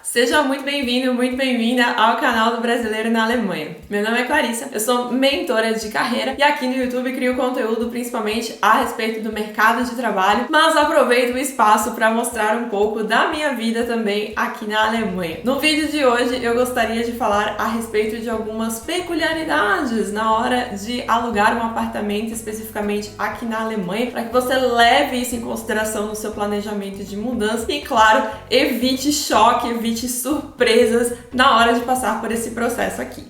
Seja muito bem-vindo, muito bem-vinda ao canal do Brasileiro na Alemanha. Meu nome é Clarissa, eu sou mentora de carreira e aqui no YouTube crio conteúdo principalmente a respeito do mercado de trabalho, mas aproveito o espaço para mostrar um pouco da minha vida também aqui na Alemanha. No vídeo de hoje eu gostaria de falar a respeito de algumas peculiaridades na hora de alugar um apartamento, especificamente aqui na Alemanha, para que você leve isso em consideração no seu planejamento de mudança e, claro, evite choque, evite surpresas na hora de passar por esse processo aqui.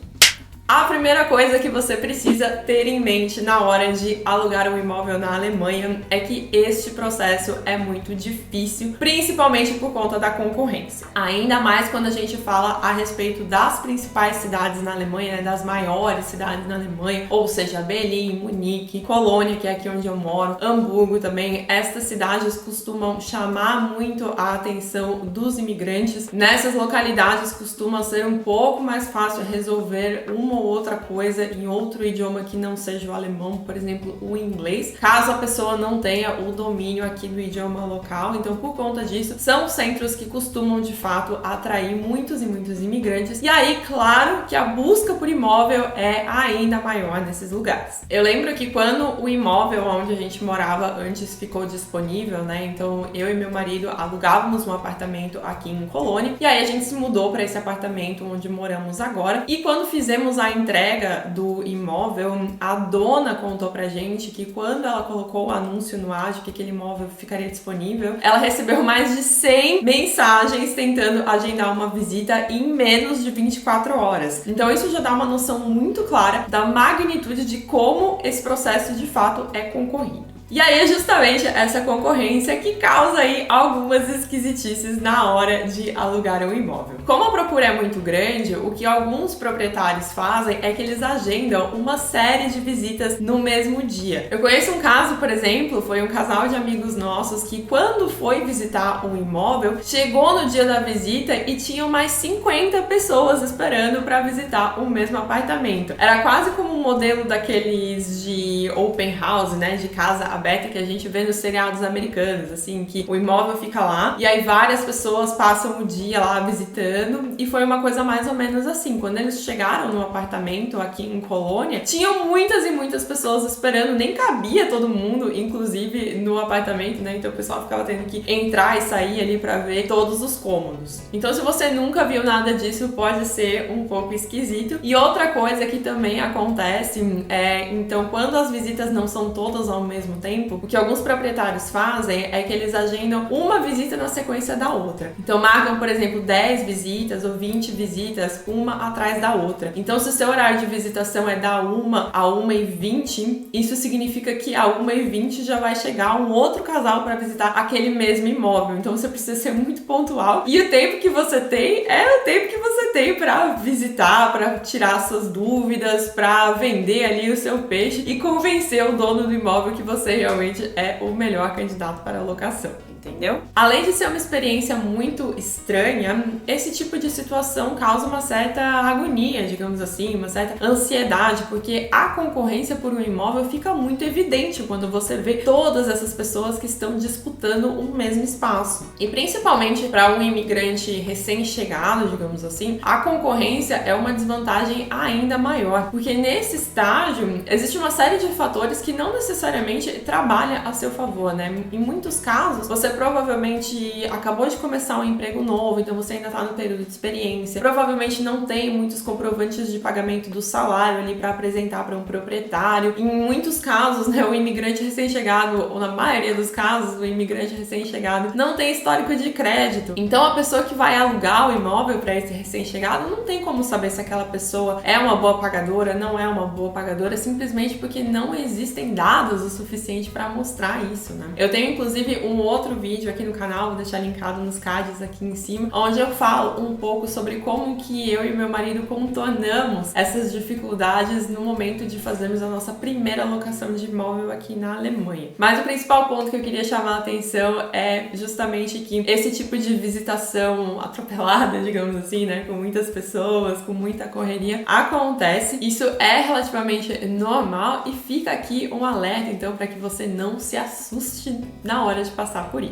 A primeira coisa que você precisa ter em mente na hora de alugar um imóvel na Alemanha é que este processo é muito difícil, principalmente por conta da concorrência. Ainda mais quando a gente fala a respeito das principais cidades na Alemanha, né, das maiores cidades na Alemanha, ou seja, Berlim, Munique, Colônia, que é aqui onde eu moro, Hamburgo também. Estas cidades costumam chamar muito a atenção dos imigrantes. Nessas localidades costuma ser um pouco mais fácil resolver uma ou outra coisa em outro idioma que não seja o alemão, por exemplo, o inglês, caso a pessoa não tenha o domínio aqui do idioma local. Então, por conta disso, são centros que costumam, de fato, atrair muitos e muitos imigrantes. E aí, claro que a busca por imóvel é ainda maior nesses lugares. Eu lembro que quando o imóvel onde a gente morava antes ficou disponível, né? Então, eu e meu marido alugávamos um apartamento aqui em Colônia, e aí a gente se mudou para esse apartamento onde moramos agora. E quando fizemos a entrega do imóvel, a dona contou pra gente que quando ela colocou o anúncio no ar de que aquele imóvel ficaria disponível, ela recebeu mais de 100 mensagens tentando agendar uma visita em menos de 24 horas. Então isso já dá uma noção muito clara da magnitude de como esse processo de fato é concorrido. E aí é justamente essa concorrência que causa aí algumas esquisitices na hora de alugar um imóvel. Como a procura é muito grande, o que alguns proprietários fazem é que eles agendam uma série de visitas no mesmo dia. Eu conheço um caso, por exemplo, foi um casal de amigos nossos que quando foi visitar um imóvel, chegou no dia da visita e tinham mais 50 pessoas esperando para visitar o mesmo apartamento. Era quase como um modelo daqueles de open house, né, de casa aberta que a gente vê nos seriados americanos, assim, que o imóvel fica lá e aí várias pessoas passam o dia lá visitando, e foi uma coisa mais ou menos assim. Quando eles chegaram no apartamento aqui em Colônia, tinham muitas e muitas pessoas esperando, nem cabia todo mundo, inclusive no apartamento, né? Então o pessoal ficava tendo que entrar e sair ali pra ver todos os cômodos. Então se você nunca viu nada disso, pode ser um pouco esquisito. E outra coisa que também acontece é, então, quando as visitas não são todas ao mesmo tempo, o que alguns proprietários fazem é que eles agendam uma visita na sequência da outra. Então marcam, por exemplo, 10 visitas ou 20 visitas, uma atrás da outra. Então se o seu horário de visitação é da 1 a 1h20, isso significa que a 1h20 já vai chegar um outro casal para visitar aquele mesmo imóvel. Então você precisa ser muito pontual. E o tempo que você tem é o tempo que você tem para visitar, para tirar suas dúvidas, para vender ali o seu peixe e convencer o dono do imóvel que você realmente é o melhor candidato para a locação. Entendeu? Além de ser uma experiência muito estranha, esse tipo de situação causa uma certa agonia, digamos assim, uma certa ansiedade, porque a concorrência por um imóvel fica muito evidente quando você vê todas essas pessoas que estão disputando o mesmo espaço. E principalmente para um imigrante recém-chegado, digamos assim, a concorrência é uma desvantagem ainda maior, porque nesse estágio existe uma série de fatores que não necessariamente trabalham a seu favor, né? Em muitos casos, você provavelmente acabou de começar um emprego novo, então você ainda está no período de experiência, provavelmente não tem muitos comprovantes de pagamento do salário ali para apresentar para um proprietário. Em muitos casos, né, o imigrante recém-chegado, ou na maioria dos casos, o imigrante recém-chegado não tem histórico de crédito. Então a pessoa que vai alugar o imóvel para esse recém-chegado não tem como saber se aquela pessoa é uma boa pagadora, não é uma boa pagadora, simplesmente porque não existem dados o suficiente para mostrar isso, né? Eu tenho inclusive um outro vídeo aqui no canal, vou deixar linkado nos cards aqui em cima, onde eu falo um pouco sobre como que eu e meu marido contornamos essas dificuldades no momento de fazermos a nossa primeira locação de imóvel aqui na Alemanha. Mas o principal ponto que eu queria chamar a atenção é justamente que esse tipo de visitação atropelada, digamos assim, né, com muitas pessoas, com muita correria, acontece. Isso é relativamente normal e fica aqui um alerta, então, para que você não se assuste na hora de passar por isso.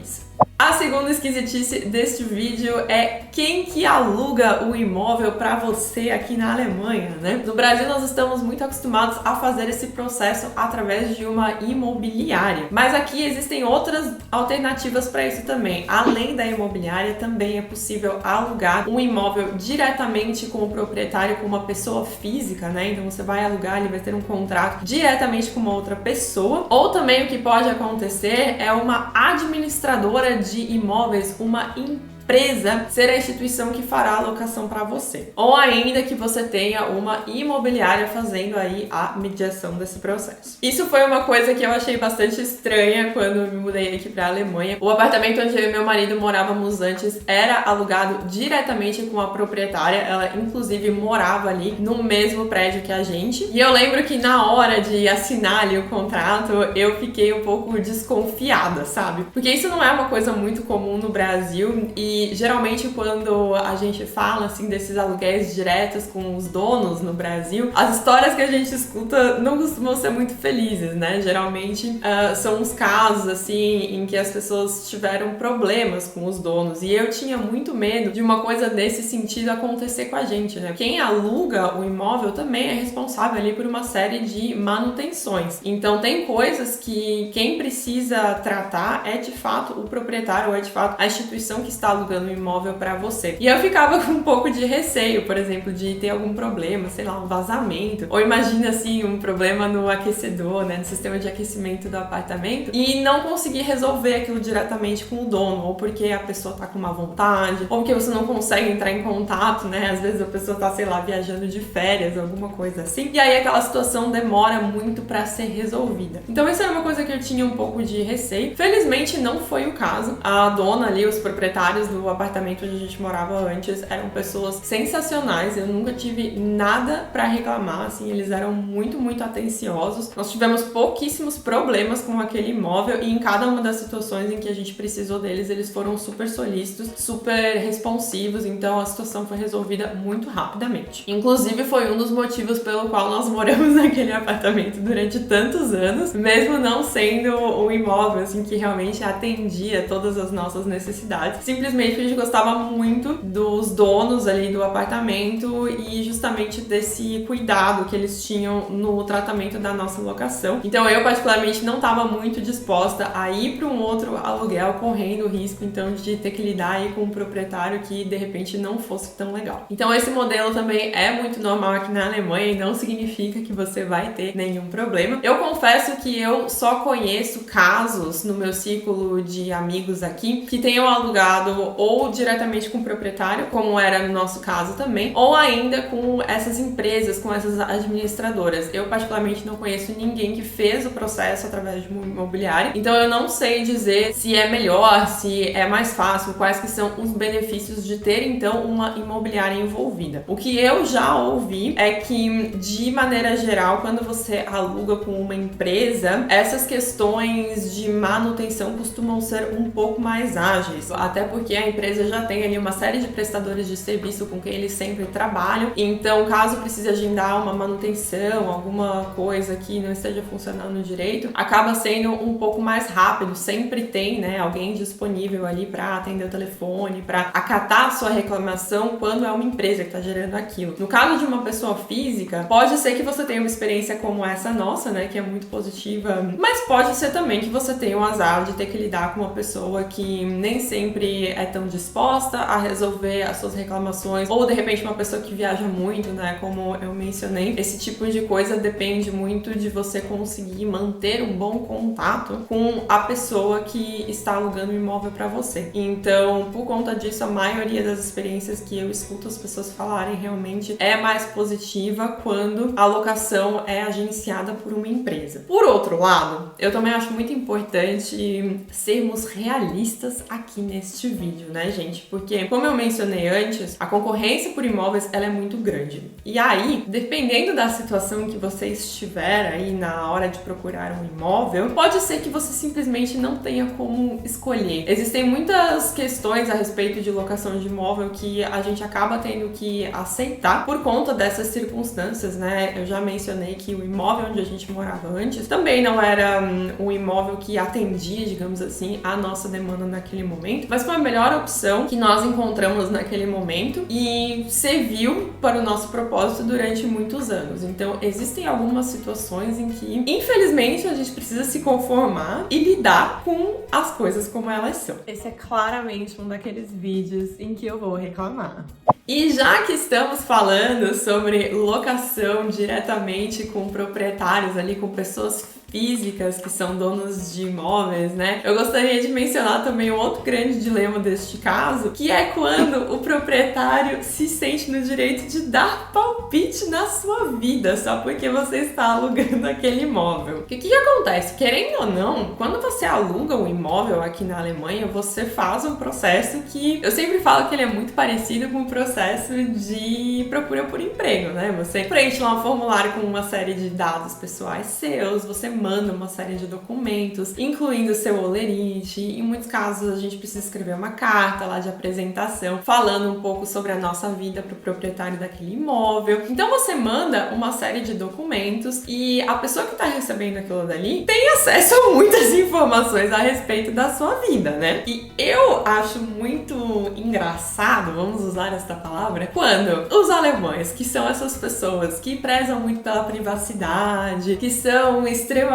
A segunda esquisitice deste vídeo é quem que aluga o imóvel para você aqui na Alemanha, né? No Brasil nós estamos muito acostumados a fazer esse processo através de uma imobiliária, mas aqui existem outras alternativas para isso também. Além da imobiliária, também é possível alugar um imóvel diretamente com o proprietário, com uma pessoa física, né? Então você vai alugar, ele vai ter um contrato diretamente com uma outra pessoa. Ou também o que pode acontecer é uma administradora de imóveis, uma empresa ser a instituição que fará a locação para você. Ou ainda que você tenha uma imobiliária fazendo aí a mediação desse processo. Isso foi uma coisa que eu achei bastante estranha quando eu me mudei aqui para a Alemanha. O apartamento onde eu e meu marido morávamos antes era alugado diretamente com a proprietária. Ela inclusive morava ali no mesmo prédio que a gente. E eu lembro que na hora de assinar ali o contrato, eu fiquei um pouco desconfiada, sabe? Porque isso não é uma coisa muito comum no Brasil e geralmente quando a gente fala assim desses aluguéis diretos com os donos no Brasil, as histórias que a gente escuta não costumam ser muito felizes, né? Geralmente são uns casos assim em que as pessoas tiveram problemas com os donos e eu tinha muito medo de uma coisa nesse sentido acontecer com a gente, né? Quem aluga o imóvel também é responsável ali por uma série de manutenções. Então tem coisas que quem precisa tratar é de fato o proprietário ou é de fato a instituição que está alugando o imóvel para você. E eu ficava com um pouco de receio, por exemplo, de ter algum problema, sei lá, um vazamento, ou imagina assim, um problema no aquecedor, né, no sistema de aquecimento do apartamento, e não conseguir resolver aquilo diretamente com o dono, ou porque a pessoa tá com má vontade, ou porque você não consegue entrar em contato, né, às vezes a pessoa tá, sei lá, viajando de férias, alguma coisa assim, e aí aquela situação demora muito para ser resolvida. Então isso era uma coisa que eu tinha um pouco de receio. Felizmente não foi o caso. A dona ali, os proprietários do apartamento onde a gente morava antes eram pessoas sensacionais, eu nunca tive nada pra reclamar, assim, eles eram muito, muito atenciosos. Nós tivemos pouquíssimos problemas com aquele imóvel e em cada uma das situações em que a gente precisou deles, eles foram super solícitos, super responsivos, então a situação foi resolvida muito rapidamente. Inclusive foi um dos motivos pelo qual nós moramos naquele apartamento durante tantos anos, mesmo não sendo um imóvel assim que realmente atendia todas as nossas necessidades. Simplesmente a gente gostava muito dos donos ali do apartamento e justamente desse cuidado que eles tinham no tratamento da nossa locação. Então eu particularmente não estava muito disposta a ir para um outro aluguel correndo o risco então de ter que lidar aí com um proprietário que de repente não fosse tão legal. Então esse modelo também é muito normal aqui na Alemanha e não significa que você vai ter nenhum problema. Eu confesso que eu só conheço casos no meu círculo de amigos aqui que tenham alugado ou diretamente com o proprietário, como era no nosso caso também, ou ainda com essas empresas, com essas administradoras. Eu particularmente não conheço ninguém que fez o processo através de uma imobiliária, então eu não sei dizer se é melhor, se é mais fácil, quais que são os benefícios de ter então uma imobiliária envolvida. O que eu já ouvi é que, de maneira geral, quando você aluga com uma empresa, essas questões de manutenção costumam ser um pouco mais ágeis, até porque a empresa já tem ali uma série de prestadores de serviço com quem eles sempre trabalham, então caso precise agendar uma manutenção, alguma coisa que não esteja funcionando direito, acaba sendo um pouco mais rápido, sempre tem, né, alguém disponível ali para atender o telefone, para acatar a sua reclamação quando é uma empresa que está gerando aquilo. No caso de uma pessoa física, pode ser que você tenha uma experiência como essa nossa, né, que é muito positiva, mas pode ser também que você tenha o azar de ter que lidar com uma pessoa que nem sempre é tão disposta a resolver as suas reclamações, ou de repente uma pessoa que viaja muito, né, como eu mencionei. Esse tipo de coisa depende muito de você conseguir manter um bom contato com a pessoa que está alugando o imóvel para você. Então, por conta disso, a maioria das experiências que eu escuto as pessoas falarem realmente é mais positiva quando a locação é agenciada por uma empresa. Por outro lado, eu também acho muito importante sermos realistas aqui neste vídeo. vídeo, né, gente? Porque, como eu mencionei antes, a concorrência por imóveis, ela é muito grande. E aí, dependendo da situação que você estiver aí na hora de procurar um imóvel, pode ser que você simplesmente não tenha como escolher. Existem muitas questões a respeito de locação de imóvel que a gente acaba tendo que aceitar por conta dessas circunstâncias, né? Eu já mencionei que o imóvel onde a gente morava antes também não era um imóvel que atendia, digamos assim, a nossa demanda naquele momento, mas foi a melhor opção que nós encontramos naquele momento e serviu para o nosso propósito durante muitos anos. Então, existem algumas situações em que, infelizmente, a gente precisa se conformar e lidar com as coisas como elas são. Esse é claramente um daqueles vídeos em que eu vou reclamar. E já que estamos falando sobre locação diretamente com proprietários ali, com pessoas físicas que são donos de imóveis, né? Eu gostaria de mencionar também um outro grande dilema deste caso, que é quando o proprietário se sente no direito de dar palpite na sua vida, só porque você está alugando aquele imóvel. O que acontece? Querendo ou não, quando você aluga um imóvel aqui na Alemanha, você faz um processo que eu sempre falo que ele é muito parecido com o processo de procura por emprego, né? Você preenche lá um formulário com uma série de dados pessoais seus, você manda uma série de documentos, incluindo seu holerite. Em muitos casos, a gente precisa escrever uma carta lá de apresentação, falando um pouco sobre a nossa vida para o proprietário daquele imóvel. Então, você manda uma série de documentos e a pessoa que está recebendo aquilo dali tem acesso a muitas informações a respeito da sua vida, né? E eu acho muito engraçado, vamos usar esta palavra, quando os alemães, que são essas pessoas que prezam muito pela privacidade, que são extremamente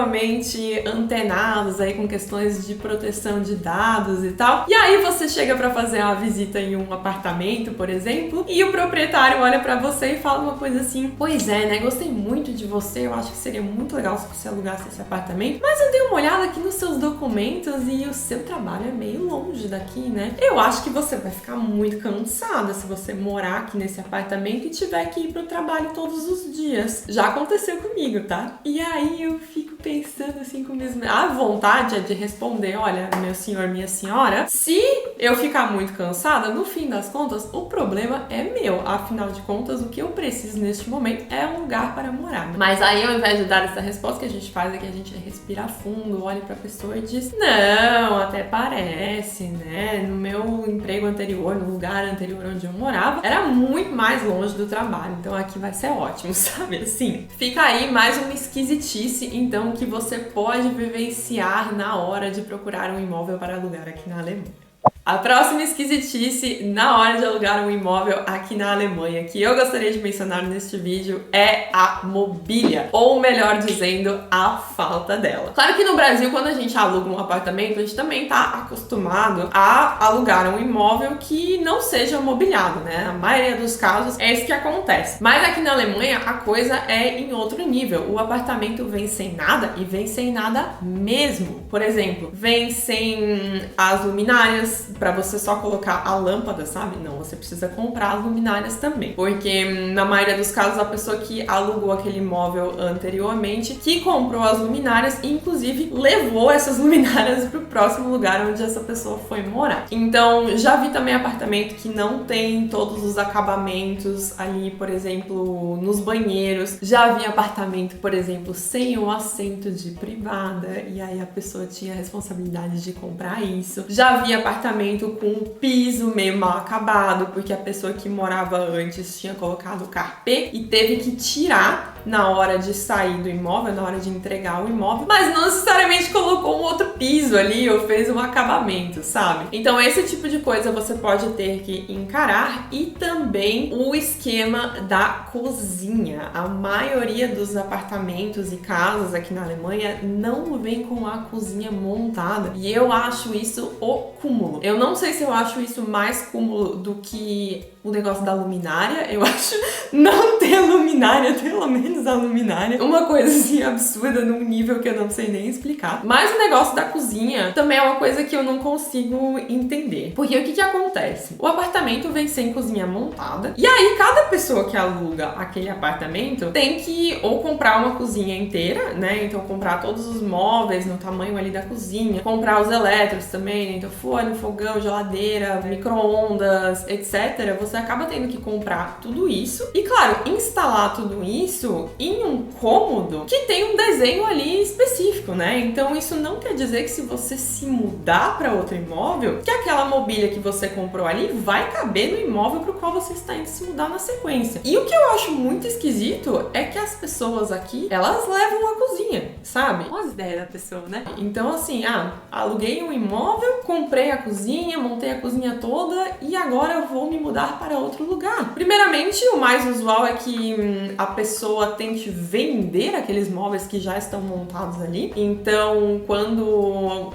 antenados aí com questões de proteção de dados e tal. E aí você chega pra fazer uma visita em um apartamento, por exemplo, e o proprietário olha pra você e fala uma coisa assim: pois é, né, gostei muito de você, eu acho que seria muito legal se você alugasse esse apartamento, mas eu dei uma olhada aqui nos seus documentos e o seu trabalho é meio longe daqui, né? Eu acho que você vai ficar muito cansada se você morar aqui nesse apartamento e tiver que ir pro trabalho todos os dias. Já aconteceu comigo, tá? E aí eu fico pensando assim com a vontade é de responder: olha, meu senhor, minha senhora, se eu ficar muito cansada, no fim das contas, o problema é meu. Afinal de contas, o que eu preciso neste momento é um lugar para morar. Mas aí, ao invés de dar essa resposta, que a gente faz é que a gente respira fundo, olha pra pessoa e diz: não, até parece, né? No meu emprego anterior, no lugar anterior onde eu morava, era muito mais longe do trabalho. Então aqui vai ser ótimo, sabe? Assim, fica aí mais uma esquisitice, então, que você pode vivenciar na hora de procurar um imóvel para alugar aqui na Alemanha. A próxima esquisitice na hora de alugar um imóvel aqui na Alemanha que eu gostaria de mencionar neste vídeo é a mobília, ou melhor dizendo, a falta dela. Claro que no Brasil, quando a gente aluga um apartamento, a gente também tá acostumado a alugar um imóvel que não seja mobiliado, né? Na maioria dos casos é isso que acontece. Mas aqui na Alemanha a coisa é em outro nível. O apartamento vem sem nada e vem sem nada mesmo. Por exemplo, vem sem as luminárias, pra você só colocar a lâmpada, sabe? Não, você precisa comprar as luminárias também. Porque na maioria dos casos, a pessoa que alugou aquele imóvel anteriormente, que comprou as luminárias e inclusive levou essas luminárias pro próximo lugar onde essa pessoa foi morar. Então, já vi também apartamento que não tem todos os acabamentos ali, por exemplo, nos banheiros. Já vi apartamento, por exemplo, sem o assento de privada, e aí a pessoa tinha a responsabilidade de comprar isso. Já vi apartamento com um piso meio mal acabado, porque a pessoa que morava antes tinha colocado o carpê e teve que tirar na hora de sair do imóvel, na hora de entregar o imóvel, mas não necessariamente colocou um outro piso ali ou fez um acabamento, sabe? Então esse tipo de coisa você pode ter que encarar. E também o esquema da cozinha. A maioria dos apartamentos e casas aqui na Alemanha não vem com a cozinha montada, e eu acho isso o cúmulo. Eu não sei se eu acho isso mais cúmulo do que o negócio da luminária. Eu acho não ter luminária, pelo menos menos a luminária. Uma coisa assim absurda num nível que eu não sei nem explicar. Mas o negócio da cozinha também é uma coisa que eu não consigo entender. Porque o que acontece? O apartamento vem sem cozinha montada. E aí cada pessoa que aluga aquele apartamento tem que ou comprar uma cozinha inteira, né? Então comprar todos os móveis no tamanho ali da cozinha, comprar os elétricos também, né? Então forno, fogão, geladeira, micro-ondas, etc. Você acaba tendo que comprar tudo isso e, claro, instalar tudo isso em um cômodo que tem um desenho ali específico, né? Então isso não quer dizer que se você se mudar para outro imóvel, que aquela mobília que você comprou ali vai caber no imóvel para o qual você está indo se mudar na sequência. E o que eu acho muito esquisito é que as pessoas aqui, elas levam a cozinha, sabe? Olha as ideias da pessoa, né? Então assim, aluguei um imóvel, comprei a cozinha, montei a cozinha toda e agora eu vou me mudar para outro lugar. Primeiramente, o mais usual é que a pessoa tente vender aqueles móveis que já estão montados ali. Então, quando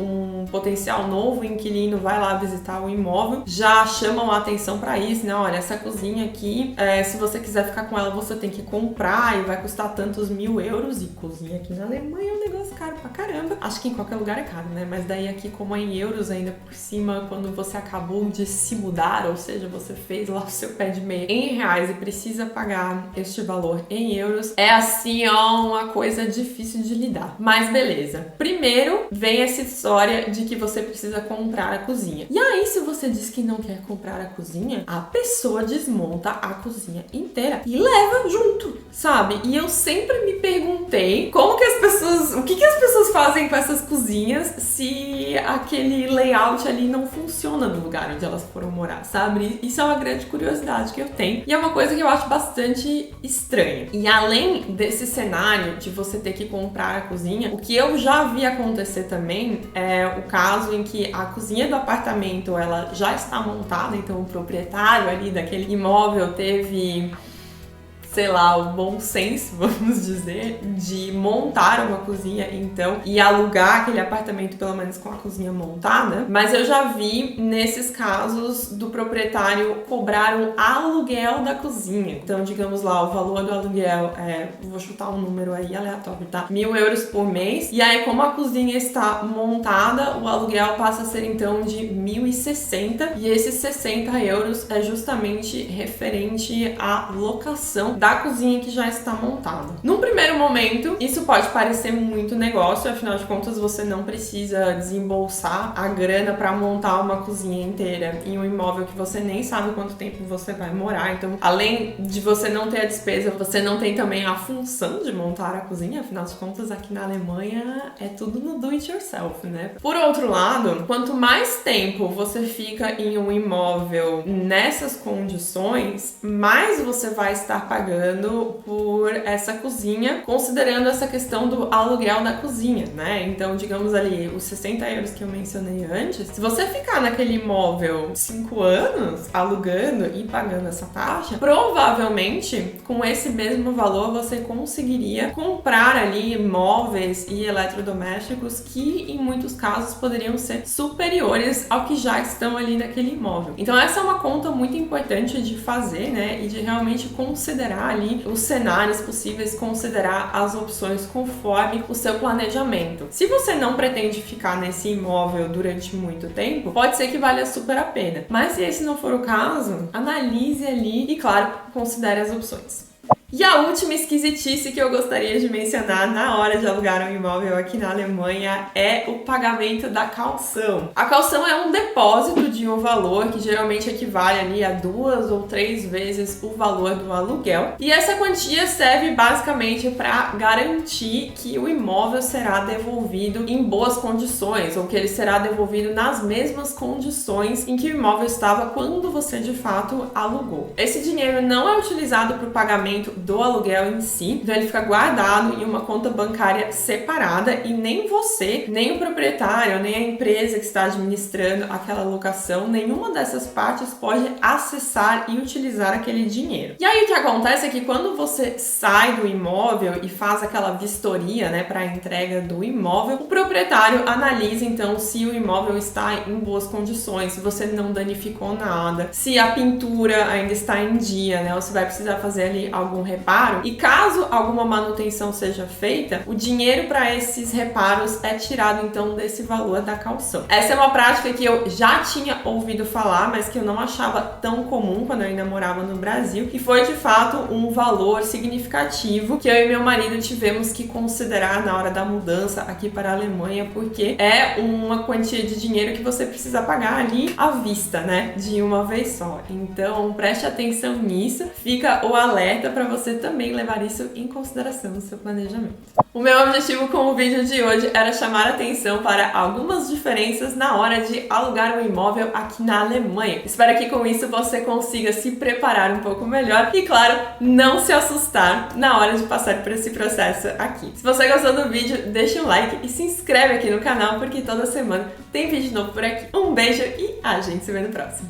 um potencial novo inquilino vai lá visitar o imóvel, já chamam a atenção para isso, né? Olha, essa cozinha aqui, se você quiser ficar com ela, você tem que comprar e vai custar tantos mil euros. E cozinha aqui na Alemanha é um negócio caro pra caramba. Acho que em qualquer lugar é caro, né? Mas daí aqui, como é em euros ainda por cima, quando você acabou de se mudar, ou seja, você fez lá o seu pé de meia em reais e precisa pagar este valor em euros, é assim, ó, uma coisa difícil de lidar. Mas beleza. Primeiro vem essa história de que você precisa comprar a cozinha. E aí, se você diz que não quer comprar a cozinha, a pessoa desmonta a cozinha inteira e leva junto, sabe? E eu sempre me perguntei como que as pessoas, o que as pessoas fazem com essas cozinhas se aquele layout ali não funciona no lugar onde elas foram morar, sabe? Isso é uma grande curiosidade que eu tenho e é uma coisa que eu acho bastante estranha. E além desse cenário de você ter que comprar a cozinha, o que eu já vi acontecer também é o caso em que a cozinha do apartamento ela já está montada, então o proprietário ali daquele imóvel teve, sei lá, o bom senso, vamos dizer, de montar uma cozinha, então, e alugar aquele apartamento pelo menos com a cozinha montada. Mas eu já vi nesses casos do proprietário cobrar um aluguel da cozinha. Então, digamos lá, o valor do aluguel vou chutar um número aí aleatório, tá? 1.000 euros por mês. E aí, como a cozinha está montada, o aluguel passa a ser então de 1.060. E esses 60 euros é justamente referente à locação da cozinha que já está montada. Num primeiro momento, isso pode parecer muito negócio, afinal de contas você não precisa desembolsar a grana para montar uma cozinha inteira em um imóvel que você nem sabe quanto tempo você vai morar. Então, além de você não ter a despesa, você não tem também a função de montar a cozinha, afinal de contas aqui na Alemanha é tudo no do it yourself, né? Por outro lado, quanto mais tempo você fica em um imóvel nessas condições, mais você vai estar pagando por essa cozinha, considerando essa questão do aluguel da cozinha, né? Então, digamos ali, os 60 euros que eu mencionei antes, se você ficar naquele imóvel 5 anos alugando e pagando essa taxa, provavelmente com esse mesmo valor você conseguiria comprar ali móveis e eletrodomésticos que em muitos casos poderiam ser superiores ao que já estão ali naquele imóvel. Então essa é uma conta muito importante de fazer, né? E de realmente considerar ali os cenários possíveis, considerar as opções conforme o seu planejamento. Se você não pretende ficar nesse imóvel durante muito tempo, pode ser que valha super a pena. Mas se esse não for o caso, analise ali e, claro, considere as opções. E a última esquisitice que eu gostaria de mencionar na hora de alugar um imóvel aqui na Alemanha é o pagamento da caução. A caução é um depósito de um valor que geralmente equivale ali a 2 ou 3 vezes o valor do aluguel. E essa quantia serve basicamente para garantir que o imóvel será devolvido em boas condições, ou que ele será devolvido nas mesmas condições em que o imóvel estava quando você de fato alugou. Esse dinheiro não é utilizado para o pagamento do aluguel em si, então ele fica guardado em uma conta bancária separada e nem você, nem o proprietário, nem a empresa que está administrando aquela locação, nenhuma dessas partes pode acessar e utilizar aquele dinheiro. E aí o que acontece é que quando você sai do imóvel e faz aquela vistoria, né, para a entrega do imóvel, o proprietário analisa então se o imóvel está em boas condições, se você não danificou nada, se a pintura ainda está em dia, né, ou se vai precisar fazer ali algum reparo e caso alguma manutenção seja feita, o dinheiro para esses reparos é tirado então desse valor da caução. Essa é uma prática que eu já tinha ouvido falar, mas que eu não achava tão comum quando eu ainda morava no Brasil, e foi de fato um valor significativo que eu e meu marido tivemos que considerar na hora da mudança aqui para a Alemanha, porque é uma quantia de dinheiro que você precisa pagar ali à vista, né, de uma vez só. Então preste atenção nisso, fica o alerta para você também levar isso em consideração no seu planejamento. O meu objetivo com o vídeo de hoje era chamar a atenção para algumas diferenças na hora de alugar um imóvel aqui na Alemanha. Espero que com isso você consiga se preparar um pouco melhor e, claro, não se assustar na hora de passar por esse processo aqui. Se você gostou do vídeo, deixa um like e se inscreve aqui no canal, porque toda semana tem vídeo novo por aqui. Um beijo e a gente se vê no próximo.